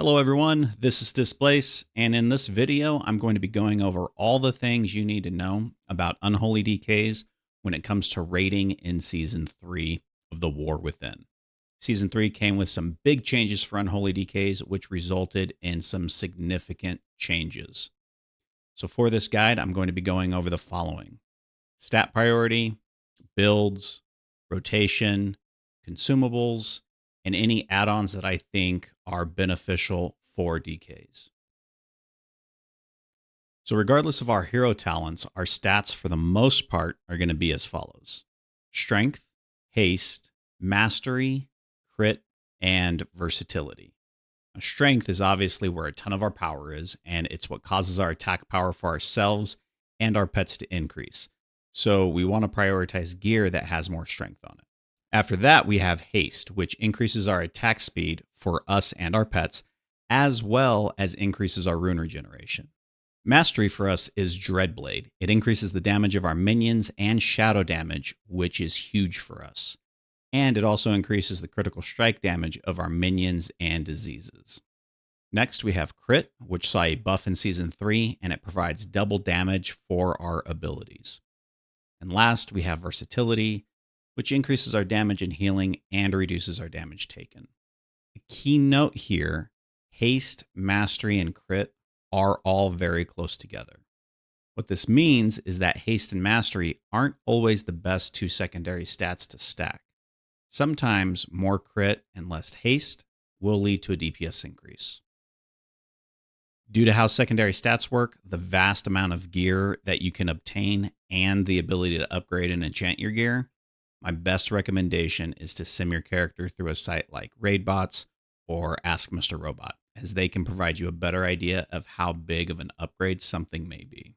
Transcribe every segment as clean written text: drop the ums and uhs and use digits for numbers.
Hello everyone, this is Displace, and in this video I'm going to be going over all the things you need to know about Unholy DKs when it comes to raiding in Season 3 of The War Within. Season 3 came with some big changes for Unholy DKs, which resulted in some significant changes. So for this guide, I'm going to be going over the following: stat priority, builds, rotation, consumables, and any add-ons that I think are beneficial for DKs. So regardless of our hero talents, our stats for the most part are going to be as follows: strength, haste, mastery, crit, and versatility. Now, strength is obviously where a ton of our power is, and it's what causes our attack power for ourselves and our pets to increase. So we want to prioritize gear that has more strength on it. After that, we have haste, which increases our attack speed for us and our pets, as well as increases our rune regeneration. Mastery for us is Dreadblade. It increases the damage of our minions and shadow damage, which is huge for us. And it also increases the critical strike damage of our minions and diseases. Next, we have crit, which saw a buff in Season 3, and it provides double damage for our abilities. And last, we have versatility, which increases our damage and healing and reduces our damage taken. A key note here: haste, mastery, and crit are all very close together. What this means is that haste and mastery aren't always the best two secondary stats to stack. Sometimes more crit and less haste will lead to a DPS increase. Due to how secondary stats work, the vast amount of gear that you can obtain, and the ability to upgrade and enchant your gear, my best recommendation is to sim your character through a site like Raidbots or Ask Mr. Robot, as they can provide you a better idea of how big of an upgrade something may be.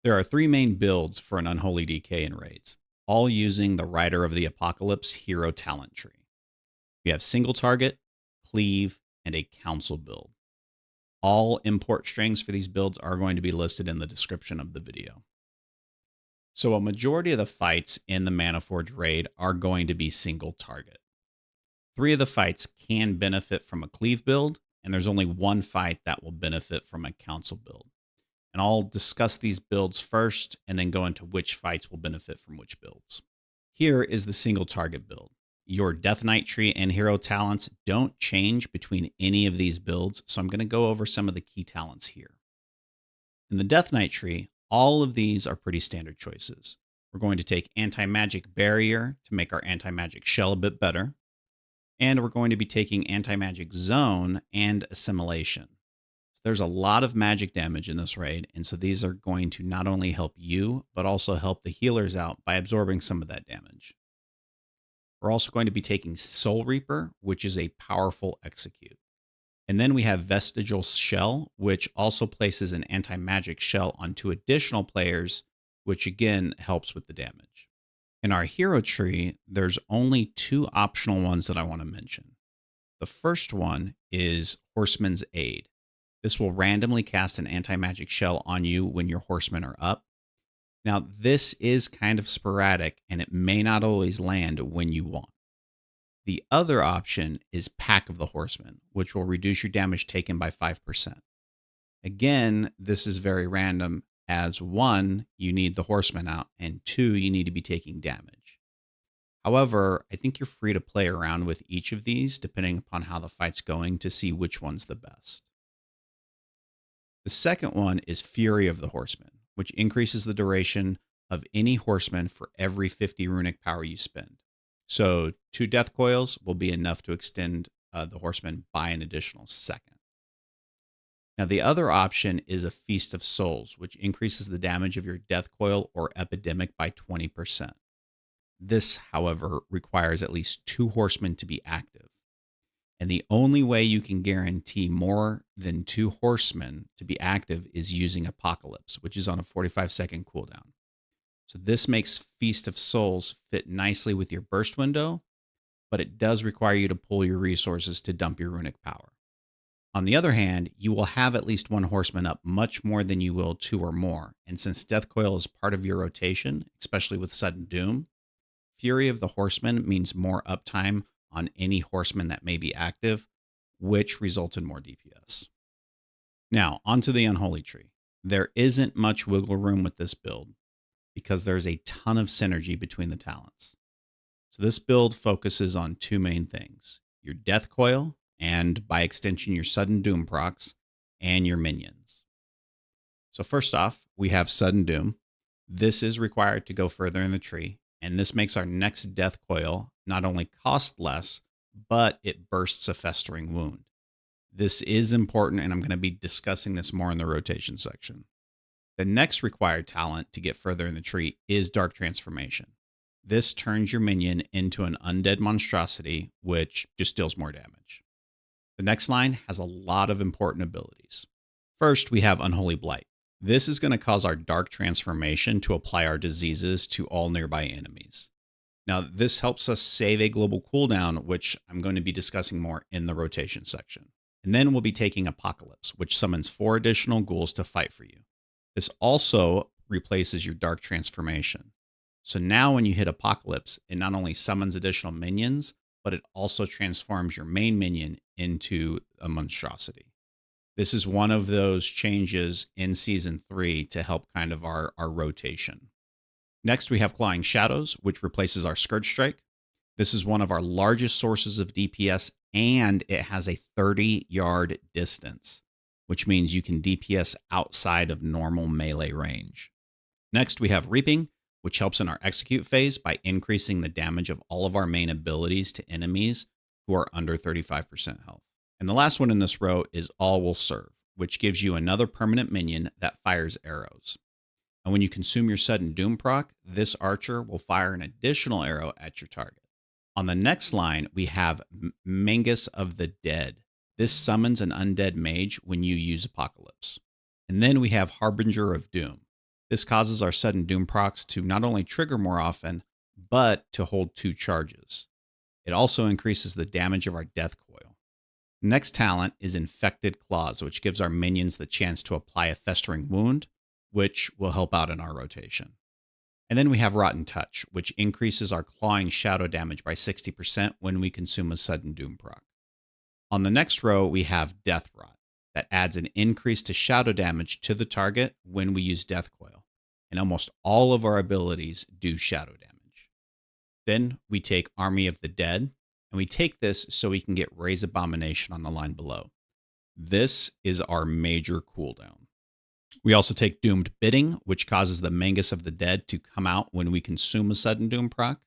There are three main builds for an Unholy DK in raids, all using the Rider of the Apocalypse hero talent tree. We have single target, cleave, and a council build. All import strings for these builds are going to be listed in the description of the video. So a majority of the fights in the Manaforge Raid are going to be single target. 3 of the fights can benefit from a cleave build, and there's only 1 fight that will benefit from a council build. And I'll discuss these builds first and then go into which fights will benefit from which builds. Here is the single target build. Your Death Knight tree and hero talents don't change between any of these builds, so I'm going to go over some of the key talents here. In the Death Knight tree, all of these are pretty standard choices. We're going to take Anti-Magic Barrier to make our Anti-Magic Shell a bit better. And we're going to be taking Anti-Magic Zone and Assimilation. So there's a lot of magic damage in this raid, and so these are going to not only help you, but also help the healers out by absorbing some of that damage. We're also going to be taking Soul Reaper, which is a powerful execute. And then we have Vestigial Shell, which also places an anti-magic shell on 2 additional players, which again helps with the damage. In our hero tree, there's only 2 optional ones that I want to mention. The first one is Horseman's Aid. This will randomly cast an anti-magic shell on you when your horsemen are up. Now, this is kind of sporadic, and it may not always land when you want. The other option is Pack of the Horsemen, which will reduce your damage taken by 5%. Again, this is very random, as 1, you need the horsemen out, and 2, you need to be taking damage. However, I think you're free to play around with each of these depending upon how the fight's going to see which one's the best. The second one is Fury of the Horsemen, which increases the duration of any horseman for every 50 runic power you spend. So 2 death coils will be enough to extend the horseman by an additional second. Now the other option is a Feast of Souls, which increases the damage of your death coil or epidemic by 20%. This, however, requires at least 2 horsemen to be active. And the only way you can guarantee more than 2 horsemen to be active is using Apocalypse, which is on a 45-second cooldown. So this makes Feast of Souls fit nicely with your burst window, but it does require you to pull your resources to dump your runic power. On the other hand, you will have at least 1 horseman up much more than you will 2 or more, and since Death Coil is part of your rotation, especially with Sudden Doom, Fury of the Horseman means more uptime on any horseman that may be active, which results in more DPS. Now, onto the Unholy Tree. There isn't much wiggle room with this build because there's a ton of synergy between the talents. So this build focuses on two main things: your Death Coil, and by extension, your Sudden Doom procs, and your minions. So first off, we have Sudden Doom. This is required to go further in the tree, and this makes our next Death Coil not only cost less, but it bursts a Festering Wound. This is important, and I'm going to be discussing this more in the rotation section. The next required talent to get further in the tree is Dark Transformation. This turns your minion into an undead monstrosity, which just deals more damage. The next line has a lot of important abilities. First, we have Unholy Blight. This is going to cause our Dark Transformation to apply our diseases to all nearby enemies. Now, this helps us save a global cooldown, which I'm going to be discussing more in the rotation section. And then we'll be taking Apocalypse, which summons 4 additional ghouls to fight for you. This also replaces your Dark Transformation. So now when you hit Apocalypse, it not only summons additional minions, but it also transforms your main minion into a monstrosity. This is one of those changes in Season 3 to help kind of our rotation. Next, we have Clawing Shadows, which replaces our Scourge Strike. This is one of our largest sources of DPS, and it has a 30-yard distance, which means you can DPS outside of normal melee range. Next, we have Reaping, which helps in our execute phase by increasing the damage of all of our main abilities to enemies who are under 35% health. And the last one in this row is All Will Serve, which gives you another permanent minion that fires arrows. And when you consume your Sudden Doom proc, this archer will fire an additional arrow at your target. On the next line, we have Magus of the Dead. This summons an undead mage when you use Apocalypse. And then we have Harbinger of Doom. This causes our Sudden Doom procs to not only trigger more often, but to hold 2 charges. It also increases the damage of our Death Coil. Next talent is Infected Claws, which gives our minions the chance to apply a Festering Wound, which will help out in our rotation. And then we have Rotten Touch, which increases our Clawing Shadow damage by 60% when we consume a Sudden Doom proc. On the next row, we have Death Rot, that adds an increase to shadow damage to the target when we use Death Coil. And almost all of our abilities do shadow damage. Then we take Army of the Dead, and we take this so we can get Raise Abomination on the line below. This is our major cooldown. We also take Doomed Bidding, which causes the Magus of the Dead to come out when we consume a Sudden Doom proc.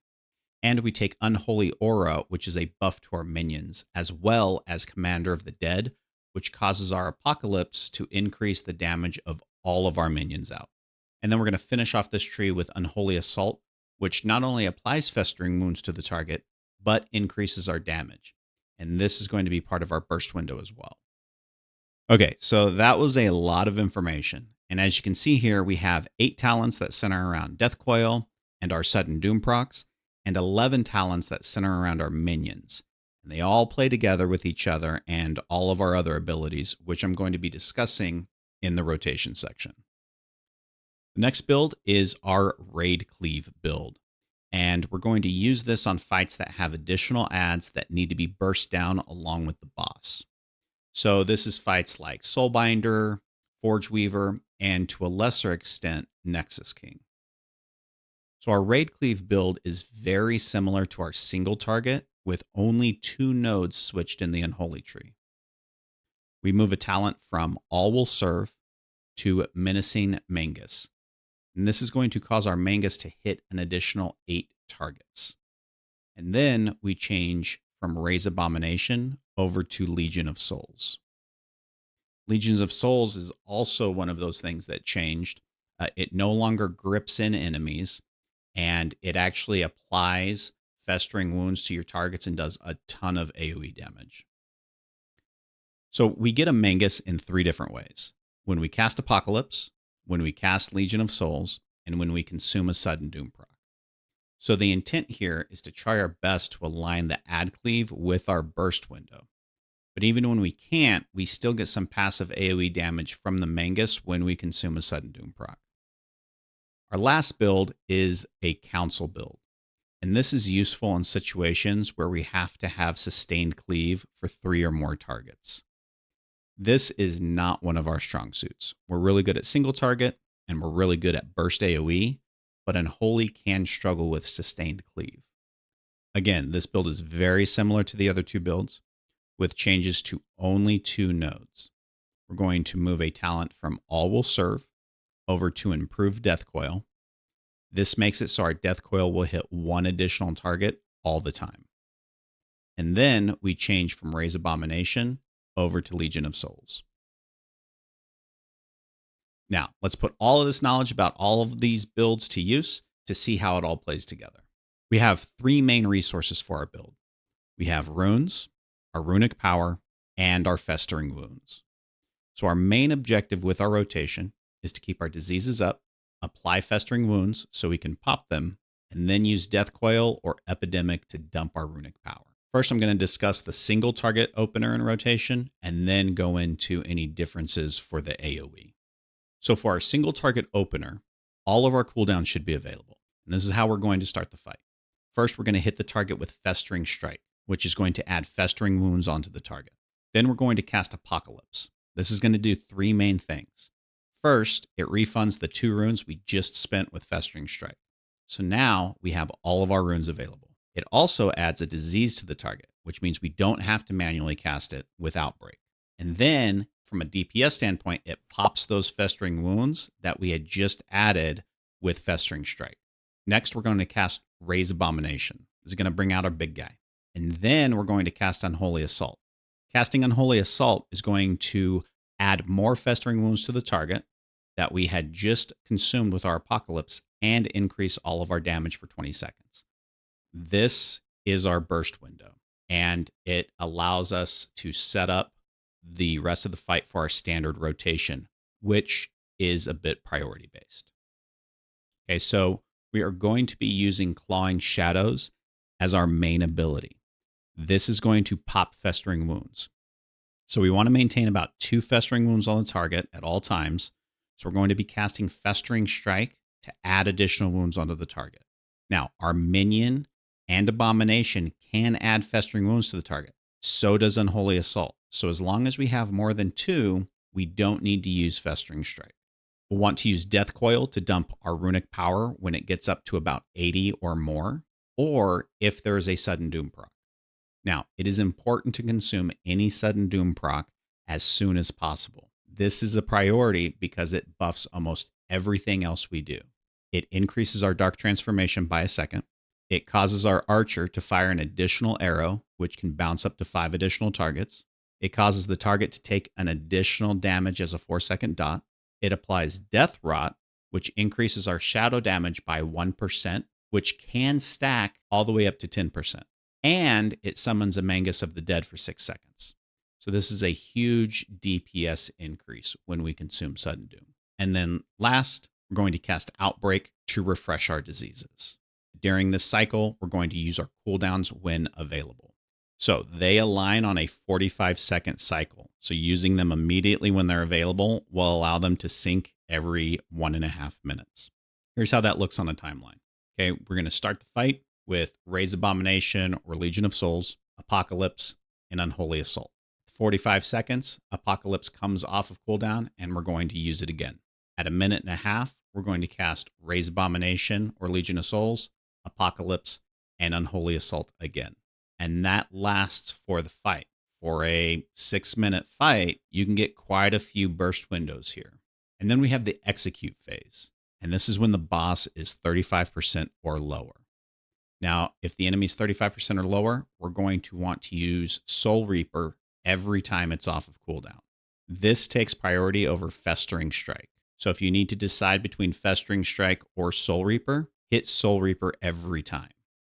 And we take Unholy Aura, which is a buff to our minions, as well as Commander of the Dead, which causes our Apocalypse to increase the damage of all of our minions out. And then we're going to finish off this tree with Unholy Assault, which not only applies Festering Wounds to the target, but increases our damage. And this is going to be part of our burst window as well. Okay, so that was a lot of information. And as you can see here, we have 8 talents that center around Death Coil and our Sudden Doom procs, and 11 talents that center around our minions. And they all play together with each other and all of our other abilities, which I'm going to be discussing in the rotation section. The next build is our Raid Cleave build. And we're going to use this on fights that have additional adds that need to be burst down along with the boss. So this is fights like Soulbinder, Forge Weaver, and to a lesser extent, Nexus King. So our Raid Cleave build is very similar to our single target, with only 2 nodes switched in the Unholy Tree. We move a talent from All Will Serve to Menacing Magus. And this is going to cause our Magus to hit an additional 8 targets. And then we change from Raise Abomination over to Legion of Souls. Legions of Souls is also one of those things that changed. It no longer grips in enemies, and it actually applies Festering Wounds to your targets and does a ton of AoE damage. So we get a Magus in 3 different ways: when we cast Apocalypse, when we cast Legion of Souls, and when we consume a Sudden Doom proc. So the intent here is to try our best to align the Add Cleave with our burst window. But even when we can't, we still get some passive AoE damage from the Magus when we consume a Sudden Doom proc. Our last build is a Council build. And this is useful in situations where we have to have sustained cleave for 3 or more targets. This is not one of our strong suits. We're really good at single target, and we're really good at burst AoE, but Unholy can struggle with sustained cleave. Again, this build is very similar to the other 2 builds, with changes to only 2 nodes. We're going to move a talent from All Will Serve over to Improved Death Coil. This makes it so our Death Coil will hit 1 additional target all the time. And then we change from Raise Abomination over to Legion of Souls. Now, let's put all of this knowledge about all of these builds to use to see how it all plays together. We have 3 main resources for our build. We have runes, our runic power, and our festering wounds. So our main objective with our rotation is to keep our diseases up, apply festering wounds so we can pop them, and then use Death Coil or Epidemic to dump our runic power. First, I'm going to discuss the single target opener and rotation, and then go into any differences for the AoE. So for our single target opener, all of our cooldowns should be available. And this is how we're going to start the fight. First, we're going to hit the target with Festering Strike, which is going to add festering wounds onto the target. Then we're going to cast Apocalypse. This is going to do 3 main things. First, it refunds the 2 runes we just spent with Festering Strike. So now we have all of our runes available. It also adds a disease to the target, which means we don't have to manually cast it with Outbreak. And then, from a DPS standpoint, it pops those festering wounds that we had just added with Festering Strike. Next, we're going to cast Raise Abomination. This is going to bring out our big guy. And then we're going to cast Unholy Assault. Casting Unholy Assault is going to add more festering wounds to the target that we had just consumed with our Apocalypse and increase all of our damage for 20 seconds. This is our burst window, and it allows us to set up the rest of the fight for our standard rotation, which is a bit priority based. Okay, so we are going to be using Clawing Shadows as our main ability. This is going to pop festering wounds. So we want to maintain about 2 festering wounds on the target at all times. So we're going to be casting Festering Strike to add additional wounds onto the target. Now, our minion and Abomination can add festering wounds to the target. So does Unholy Assault. So as long as we have more than 2, we don't need to use Festering Strike. We'll want to use Death Coil to dump our runic power when it gets up to about 80 or more, or if there is a sudden doom proc. Now, it is important to consume any sudden doom proc as soon as possible. This is a priority because it buffs almost everything else we do. It increases our Dark Transformation by a second. It causes our archer to fire an additional arrow, which can bounce up to 5 additional targets. It causes the target to take an additional damage as a 4-second dot. It applies Death Rot, which increases our shadow damage by 1%, which can stack all the way up to 10%. And it summons a Mangus of the Dead for 6 seconds. So this is a huge DPS increase when we consume Sudden Doom. And then last, we're going to cast Outbreak to refresh our diseases. During this cycle, we're going to use our cooldowns when available. So they align on a 45-second cycle. So using them immediately when they're available will allow them to sync every 1.5 minutes. Here's how that looks on a timeline. Okay, we're going to start the fight with Raise Abomination or Legion of Souls, Apocalypse, and Unholy Assault. 45 seconds, Apocalypse comes off of cooldown, and we're going to use it again. At 1.5 minutes, we're going to cast Raise Abomination or Legion of Souls, Apocalypse, and Unholy Assault again. And that lasts for the fight. For a 6-minute fight, you can get quite a few burst windows here. And then we have the execute phase. And this is when the boss is 35% or lower. Now, if the enemy's 35% or lower, we're going to want to use Soul Reaper every time it's off of cooldown. This takes priority over Festering Strike. So if you need to decide between Festering Strike or Soul Reaper, hit Soul Reaper every time.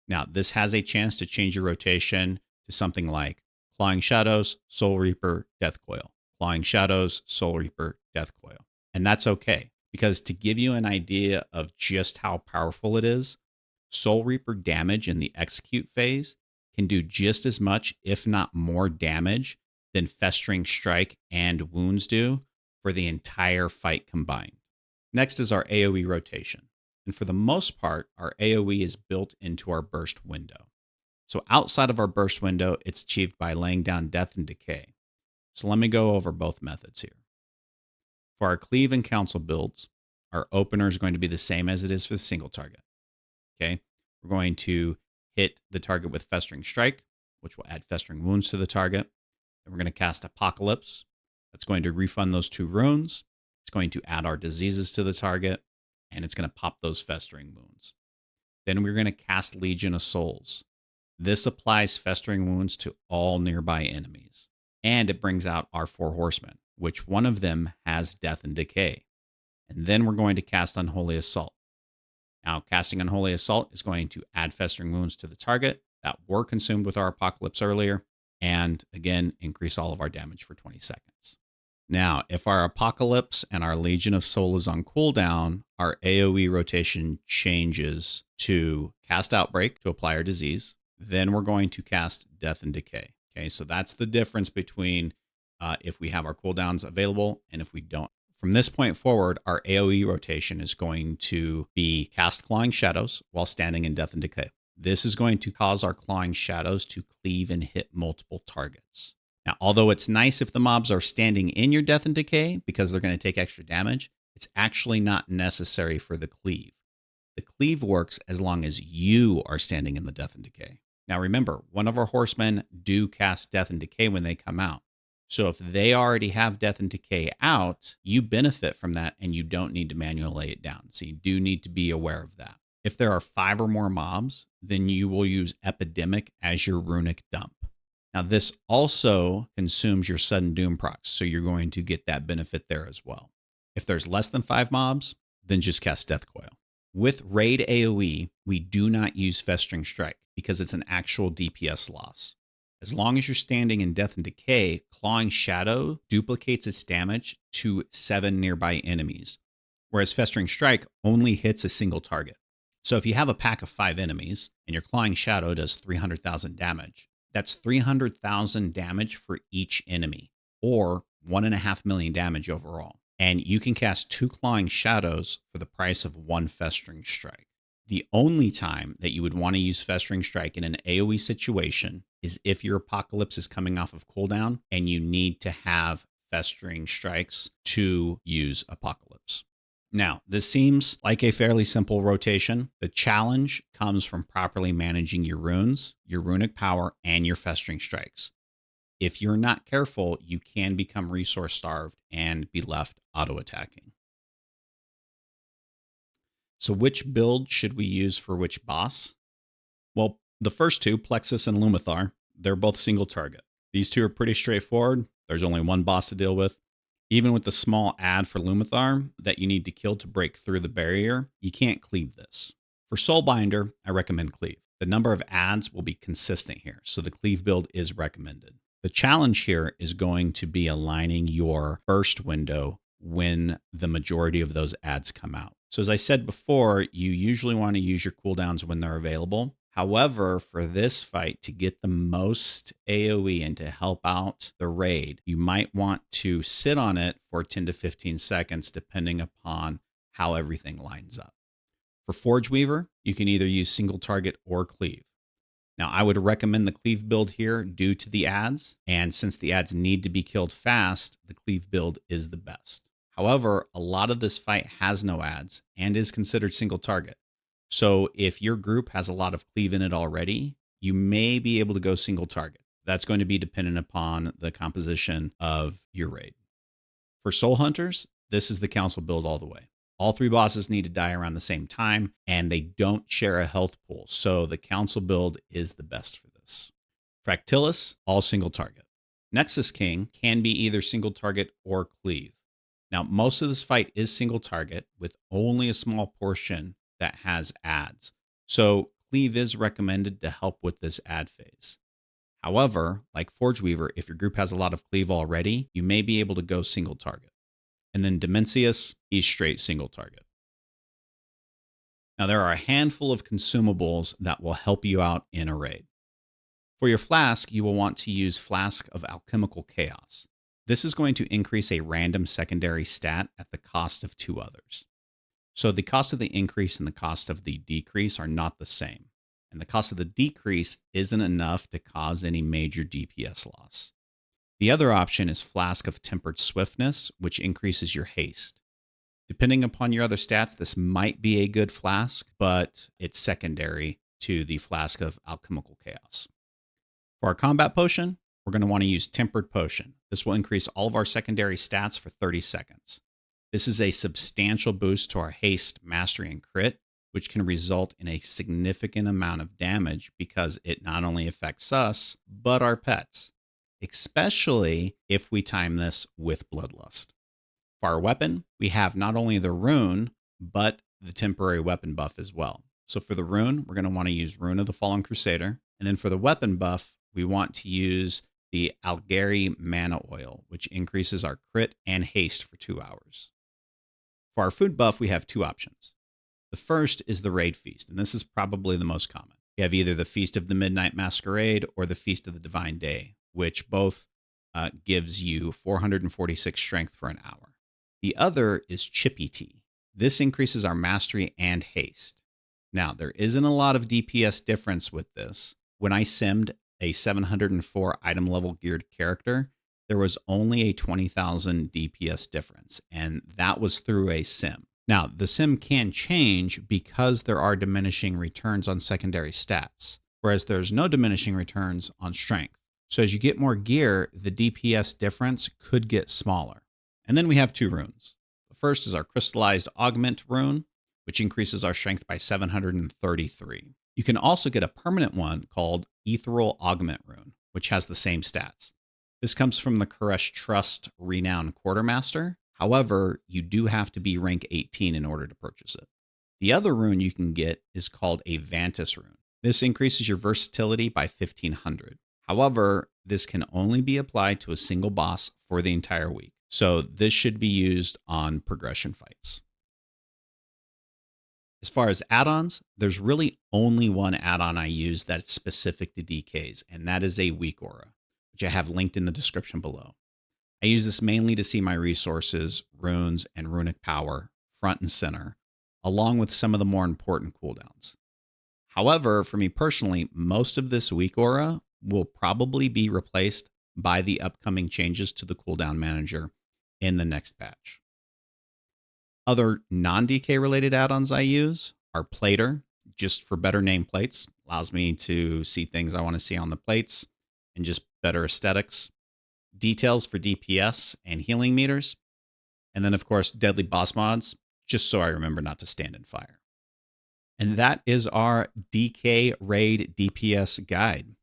Now, this has a chance to change your rotation to something like Clawing Shadows, Soul Reaper, Death Coil. Clawing Shadows, Soul Reaper, Death Coil. And that's okay, because to give you an idea of just how powerful it is, Soul Reaper damage in the execute phase can do just as much, if not more damage than Festering Strike and Wounds do for the entire fight combined. Next is our AoE rotation. And for the most part, our AoE is built into our burst window. So outside of our burst window, it's achieved by laying down death and decay. So let me go over both methods here. For our cleave and council builds, our opener is going to be the same as it is for the single target. Okay, we're going to hit the target with Festering Strike, which will add Festering Wounds to the target. Then we're going to cast Apocalypse. That's going to refund those 2 runes. It's going to add our diseases to the target, and it's going to pop those Festering Wounds. Then we're going to cast Legion of Souls. This applies Festering Wounds to all nearby enemies. And it brings out our 4 horsemen, which one of them has Death and Decay. And then we're going to cast Unholy Assault. Now, casting Unholy Assault is going to add Festering Wounds to the target that were consumed with our Apocalypse earlier, and again, increase all of our damage for 20 seconds. Now, if our Apocalypse and our Legion of Soul is on cooldown, our AoE rotation changes to cast Outbreak to apply our disease. Then we're going to cast Death and Decay. Okay, so that's the difference between if we have our cooldowns available and if we don't. From this point forward, our AoE rotation is going to be cast Clawing Shadows while standing in Death and Decay. This is going to cause our Clawing Shadows to cleave and hit multiple targets. Now, although it's nice if the mobs are standing in your Death and Decay because they're going to take extra damage, it's actually not necessary for the cleave. The cleave works as long as you are standing in the Death and Decay. Now remember, one of our horsemen do cast Death and Decay when they come out. So if they already have Death and Decay out, you benefit from that and you don't need to manually lay it down. So you do need to be aware of that. If there are 5 or more mobs, then you will use Epidemic as your runic dump. Now this also consumes your Sudden Doom procs, so you're going to get that benefit there as well. If there's less than 5 mobs, then just cast Death Coil. With Raid AoE, we do not use Festering Strike because it's an actual DPS loss. As long as you're standing in Death and Decay, Clawing Shadow duplicates its damage to 7 nearby enemies, whereas Festering Strike only hits a single target. So if you have a pack of 5 enemies and your Clawing Shadow does 300,000 damage, that's 300,000 damage for each enemy, or 1.5 million damage overall. And you can cast 2 Clawing Shadows for the price of 1 Festering Strike. The only time that you would want to use Festering Strike in an AoE situation is if your Apocalypse is coming off of cooldown and you need to have Festering Strikes to use Apocalypse. Now, this seems like a fairly simple rotation. The challenge comes from properly managing your runes, your runic power, and your Festering Strikes. If you're not careful, you can become resource starved and be left auto-attacking. So which build should we use for which boss? Well, the first 2, Plexus and Lumathar, they're both single target. These 2 are pretty straightforward. There's only one boss to deal with. Even with the small add for Lumathar that you need to kill to break through the barrier, you can't cleave this. For Soulbinder, I recommend cleave. The number of adds will be consistent here, so the cleave build is recommended. The challenge here is going to be aligning your burst window when the majority of those adds come out. So as I said before, you usually want to use your cooldowns when they're available. However, for this fight, to get the most AoE and to help out the raid, you might want to sit on it for 10 to 15 seconds, depending upon how everything lines up. For Forge Weaver, you can either use single target or cleave. Now, I would recommend the cleave build here due to the adds, and since the adds need to be killed fast, the cleave build is the best. However, a lot of this fight has no adds and is considered single target. So if your group has a lot of cleave in it already, you may be able to go single target. That's going to be dependent upon the composition of your raid. For Soul Hunters, this is the council build all the way. All 3 bosses need to die around the same time, and they don't share a health pool, so the council build is the best for this. Fractilis, all single target. Nexus King can be either single target or cleave. Now, most of this fight is single target with only a small portion that has adds. So cleave is recommended to help with this add phase. However, like Forge Weaver, if your group has a lot of cleave already, you may be able to go single target. And then Dimensius, he's straight single target. Now, there are a handful of consumables that will help you out in a raid. For your flask, you will want to use Flask of Alchemical Chaos. This is going to increase a random secondary stat at the cost of 2 others. So the cost of the increase and the cost of the decrease are not the same. And the cost of the decrease isn't enough to cause any major DPS loss. The other option is Flask of Tempered Swiftness, which increases your haste. Depending upon your other stats, this might be a good flask, but it's secondary to the Flask of Alchemical Chaos. For our combat potion, we're going to want to use Tempered Potion. This will increase all of our secondary stats for 30 seconds. This is a substantial boost to our haste, mastery, and crit, which can result in a significant amount of damage because it not only affects us, but our pets, especially if we time this with Bloodlust. For our weapon, we have not only the rune, but the temporary weapon buff as well. So for the rune, we're going to want to use Rune of the Fallen Crusader. And then for the weapon buff, we want to use the Algari Mana Oil, which increases our crit and haste for 2 hours. For our food buff, we have two options. The first is the Raid Feast, and this is probably the most common. You have either the Feast of the Midnight Masquerade or the Feast of the Divine Day, which both gives you 446 strength for an hour. The other is Chippy Tea. This increases our mastery and haste. Now, there isn't a lot of DPS difference with this. When I simmed a 704 item level geared character, there was only a 20,000 DPS difference, and that was through a sim. Now, the sim can change because there are diminishing returns on secondary stats, whereas there's no diminishing returns on strength. So as you get more gear, the DPS difference could get smaller. And then we have two runes. The first is our Crystallized Augment rune, which increases our strength by 733. You can also get a permanent one called Ethereal Augment rune, which has the same stats. This comes from the Koresh Trust Renowned Quartermaster. However, you do have to be rank 18 in order to purchase it. The other rune you can get is called a Vantis rune. This increases your versatility by 1500. However, this can only be applied to a single boss for the entire week. So this should be used on progression fights. As far as add-ons, there's really only one add-on I use that's specific to DKs, and that is a weak aura, which I have linked in the description below. I use this mainly to see my resources, runes, and runic power front and center, along with some of the more important cooldowns. However, for me personally, most of this weak aura will probably be replaced by the upcoming changes to the cooldown manager in the next patch. Other non-DK related add-ons I use are Plater, just for better nameplates. Allows me to see things I want to see on the plates and just better aesthetics. Details for DPS and healing meters. And then, of course, Deadly Boss Mods, just so I remember not to stand in fire. And that is our DK Raid DPS guide.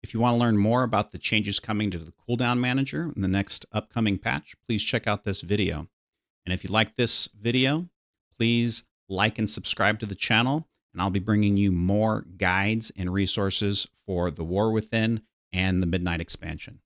If you want to learn more about the changes coming to the cooldown manager in the next upcoming patch, please check out this video. And if you like this video, please like and subscribe to the channel, and I'll be bringing you more guides and resources for the War Within and the Midnight expansion.